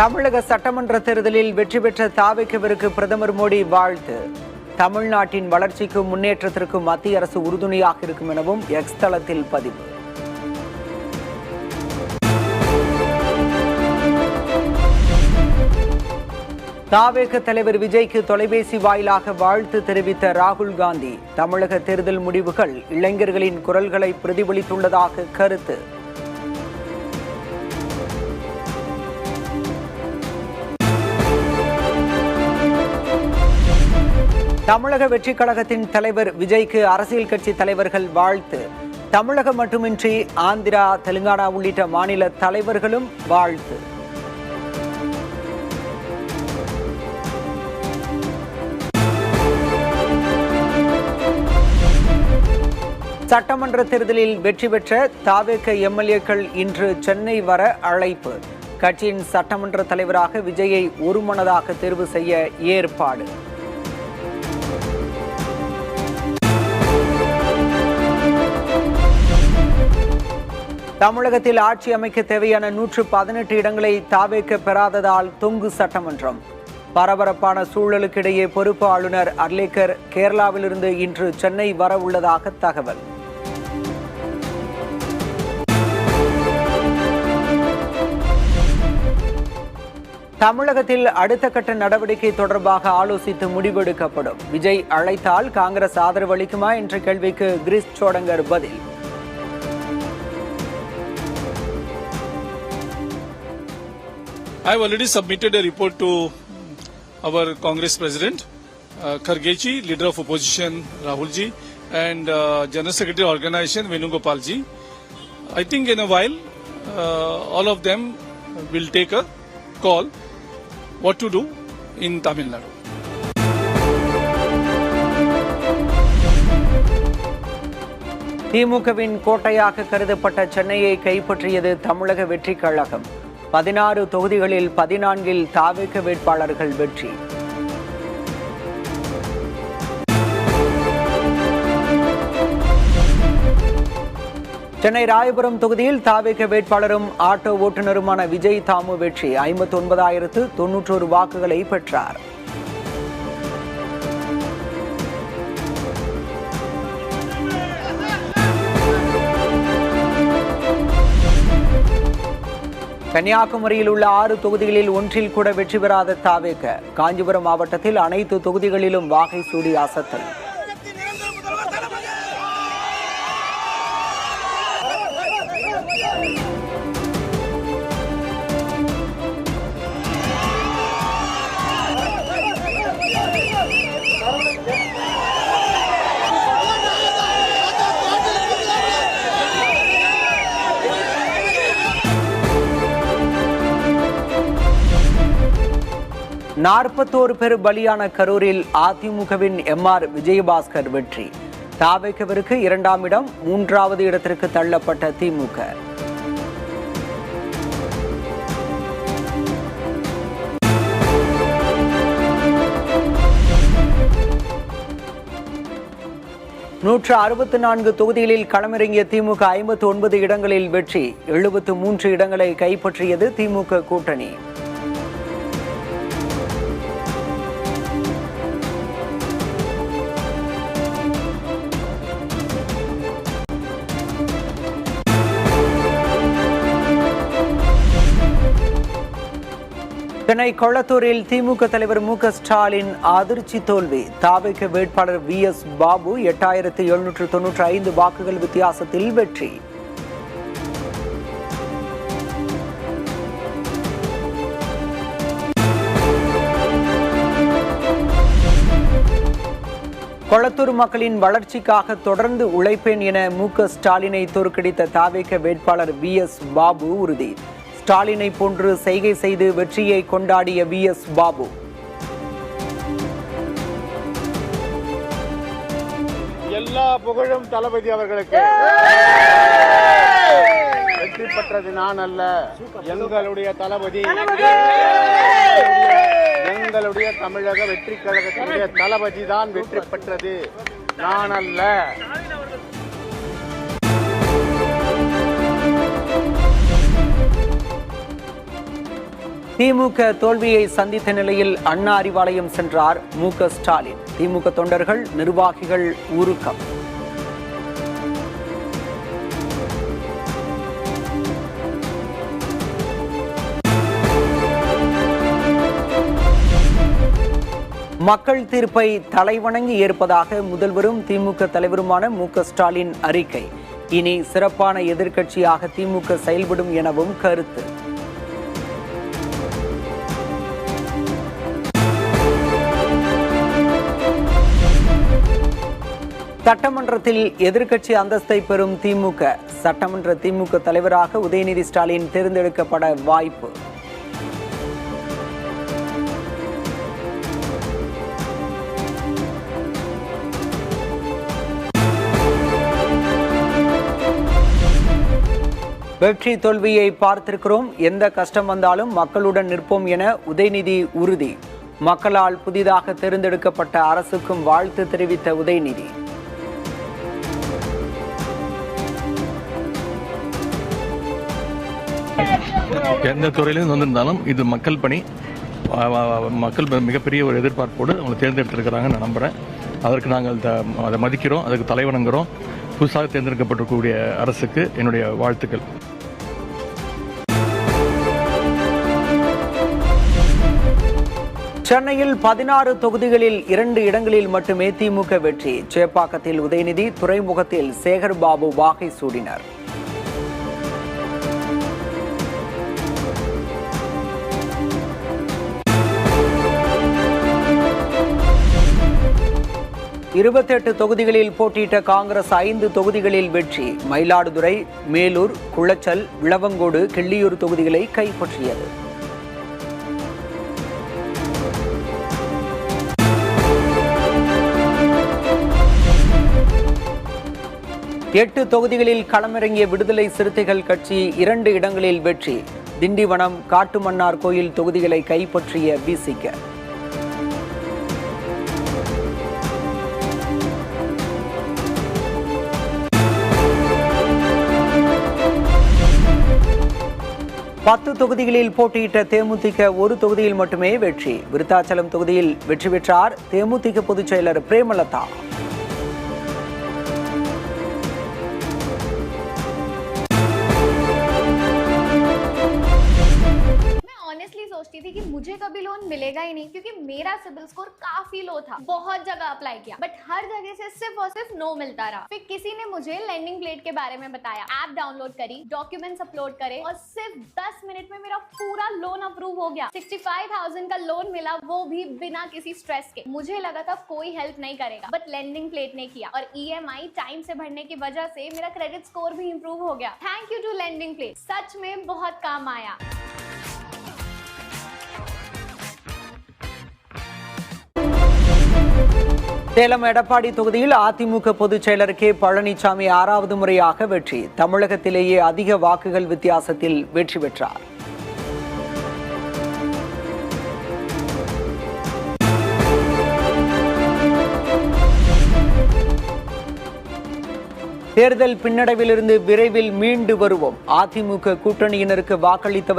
தமிழக சட்டமன்ற தேர்தலில் வெற்றி பெற்ற தாவேக்கவிற்கு பிரதமர் மோடி வாழ்த்து. தமிழ்நாட்டின் வளர்ச்சிக்கும் முன்னேற்றத்திற்கும் மத்திய அரசு உறுதுணையாக இருக்கும் எனவும் எக்ஸ் தளத்தில் பதிவு. தாவேக தலைவர் விஜய்க்கு தொலைபேசி வாயிலாக வாழ்த்து தெரிவித்த ராகுல் காந்தி, தமிழக தேர்தல் முடிவுகள் இளைஞர்களின் குரல்களை பிரதிபலித்துள்ளதாக கருத்து. தமிழக வெற்றிக் கழகத்தின் தலைவர் விஜய்க்கு அரசியல் கட்சி தலைவர்கள் வாழ்த்து. தமிழகம் மட்டுமின்றி ஆந்திரா, தெலுங்கானா உள்ளிட்ட மாநில தலைவர்களும் வாழ்த்து. சட்டமன்ற தேர்தலில் வெற்றி பெற்ற தாவேக எம்எல்ஏக்கள் இன்று சென்னை வர அழைப்பு. கட்சியின் சட்டமன்ற தலைவராக விஜயை ஒருமனதாக தேர்வு செய்ய ஏற்பாடு. தமிழகத்தில் ஆட்சி அமைக்க தேவையான 118 இடங்களை தாவேக்க பெறாததால் தொங்கு சட்டமன்றம். பரபரப்பான சூழலுக்கிடையே பொறுப்பு ஆளுநர் அர்லேக்கர் கேரளாவிலிருந்து இன்று சென்னை வர உள்ளதாக தகவல். தமிழகத்தில் அடுத்த கட்ட நடவடிக்கை தொடர்பாக ஆலோசித்து முடிவெடுக்கப்படும். விஜய் அழைத்தால் காங்கிரஸ் ஆதரவு அளிக்குமா என்ற கேள்விக்கு கிரீஷ் சோடங்கர் பதில். I have already submitted a report to our Congress President, Kharge ji, Leader of Opposition Rahul ji, and General Secretary of Organization Venugopal ji. I think in a while, all of them will take a call what to do in Tamil Nadu. திமுகவின் கோட்டையாக கருதப்பட்ட சென்னையை கைப்பற்றியது தமிழக வெற்றிக் கழகம். 16 தொகுதிகளில் 14 தாவேக வேட்பாளர்கள் வெற்றி. சென்னை ராயபுரம் தொகுதியில் தாவேக வேட்பாளரும் ஆட்டோ ஓட்டுநருமான விஜய் தாமு வெற்றி. 59,091 வாக்குகளை பெற்றார். கன்னியாகுமரியில் உள்ள 6 தொகுதிகளில் ஒன்றில் கூட வெற்றி பெறாத தாவேக. காஞ்சிபுரம் மாவட்டத்தில் அனைத்து தொகுதிகளிலும் வாகை சூடி அசத்தல். நாற்பத்தோரு பேர் பலியான கரூரில் அதிமுகவின் எம்ஆர் விஜயபாஸ்கர் வெற்றி. தாவேகவிற்கு 2ஆம் இடம், 3வது இடத்திற்கு தள்ளப்பட்ட திமுக. நூற்று 64 தொகுதிகளில் களமிறங்கிய திமுக 59 இடங்களில் வெற்றி. 73 இடங்களை கைப்பற்றியது திமுக கூட்டணி. சென்னை கொளத்தூரில் திமுக தலைவர் மு க ஸ்டாலின் அதிர்ச்சி தோல்வி. தாவேக வேட்பாளர் VS பாபு 8795 வாக்குகள் வித்தியாசத்தில் வெற்றி. கொளத்தூர் மக்களின் வளர்ச்சிக்காக தொடர்ந்து உழைப்பேன் என மு க ஸ்டாலினை தோற்கடித்த தாவேக வேட்பாளர் VS பாபு உறுதி. ஸ்டாலினை போன்று செய்கை செய்து வெற்றியை கொண்டாடிய VS பாபு. எல்லா புகழும் தளபதி அவர்களுக்கு. வெற்றி பெற்றது நான் அல்ல, எங்களுடைய தளபதி, எங்களுடைய தமிழக வெற்றி கழகத்தினுடைய தளபதி தான் வெற்றி பெற்றது, நான் அல்ல. திமுக தோல்வியை சந்தித்த நிலையில் அண்ணா அறிவாலயம் சென்றார் மு.க.ஸ்டாலின். திமுக தொண்டர்கள், நிர்வாகிகள் உருக்கம். மக்கள் தீர்ப்பை தலைவணங்கி ஏற்பதாக முதல்வரும் திமுக தலைவருமான மு.க.ஸ்டாலின் அறிக்கை. இனி சிறப்பான எதிர்க்கட்சியாக திமுக செயல்படும் எனவும் கருத்து. சட்டமன்றத்தில் எதிர்க்கட்சி அந்தஸ்தை பெறும் திமுக. சட்டமன்ற திமுக தலைவராக உதயநிதி ஸ்டாலின் தேர்ந்தெடுக்கப்பட வாய்ப்பு. வெற்றி தோல்வியை பார்த்திருக்கிறோம். எந்த கஷ்டம் வந்தாலும் மக்களுடன் நிற்போம் என உதயநிதி உறுதி. மக்களால் புதிதாக தேர்ந்தெடுக்கப்பட்ட அரசுக்கும் வாழ்த்து தெரிவித்த உதயநிதி. எந்த துறையிலும் வந்திருந்தாலும் இது மக்கள் பணி. மக்கள் மிகப்பெரிய ஒரு எதிர்பார்ப்போடு அவங்களை தேர்ந்தெடுத்திருக்கிறாங்க நான் நம்புகிறேன். அதற்கு நாங்கள் அதை மதிக்கிறோம், அதுக்கு தலைவணங்குறோம். புதுசாக தேர்ந்தெடுக்கப்பட்டிருக்கக்கூடிய அரசுக்கு என்னுடைய வாழ்த்துக்கள். சென்னையில் 16 தொகுதிகளில் 2 இடங்களில் மட்டுமே திமுக வெற்றி. சேப்பாக்கத்தில் உதயநிதி, துறைமுகத்தில் சேகர் பாபு வாகை சூடினர். இருபத்தெட்டு தொகுதிகளில் போட்டியிட்ட காங்கிரஸ் 5 தொகுதிகளில் வெற்றி. மயிலாடுதுறை, மேலூர், குளச்சல், விளவங்கோடு, கிள்ளியூர் தொகுதிகளை கைப்பற்றியது. எட்டு தொகுதிகளில் களமிறங்கிய விடுதலை சிறுத்தைகள் கட்சி 2 இடங்களில் வெற்றி. திண்டிவனம், காட்டுமன்னார் கோயில் தொகுதிகளை கைப்பற்றிய விசிக. பத்து தொகுதிகளில் போட்டியிட்ட தேமுதிக 1 தொகுதியில் மட்டுமே வெற்றி. விருத்தாச்சலம் தொகுதியில் வெற்றி பெற்றார் தேமுதிக பொதுச் செயலர் பிரேமலதா. सोचती थी कि मुझे कभी लोन मिलेगा ही नहीं क्योंकि मेरा सिबिल स्कोर काफी लो था। बहुत जगह अप्लाई किया बट हर जगह से सिर्फ और सिर्फ नो मिलता रहा। फिर किसी ने मुझे लैंडिंग प्लेट के बारे में बताया, ऐप डाउनलोड करी, डॉक्यूमेंट्स अपलोड करे और सिर्फ 10 मिनट में मेरा पूरा लोन अप्रूव हो गया। 65,000 का लोन मिला, वो भी बिना किसी स्ट्रेस के। मुझे लगा था कोई हेल्प नहीं करेगा बट लैंडिंग प्लेट ने किया और EMI टाइम से भरने की वजह से मेरा क्रेडिट स्कोर भी इंप्रूव हो गया। Thank you to landing plate, सच में बहुत काम आया। சேலம் எடப்பாடி தொகுதியில் அதிமுக பொதுச் செயலர் கே பழனிசாமி 6வது முறையாக வெற்றி. தமிழகத்திலேயே அதிக வாக்குகள் வித்தியாசத்தில் வெற்றி பெற்றார். தேர்தல் பின்னடைவிலிருந்து விரைவில் மீண்டு வருவோம். அதிமுக கூட்டணியினருக்கு வாக்களித்தவர்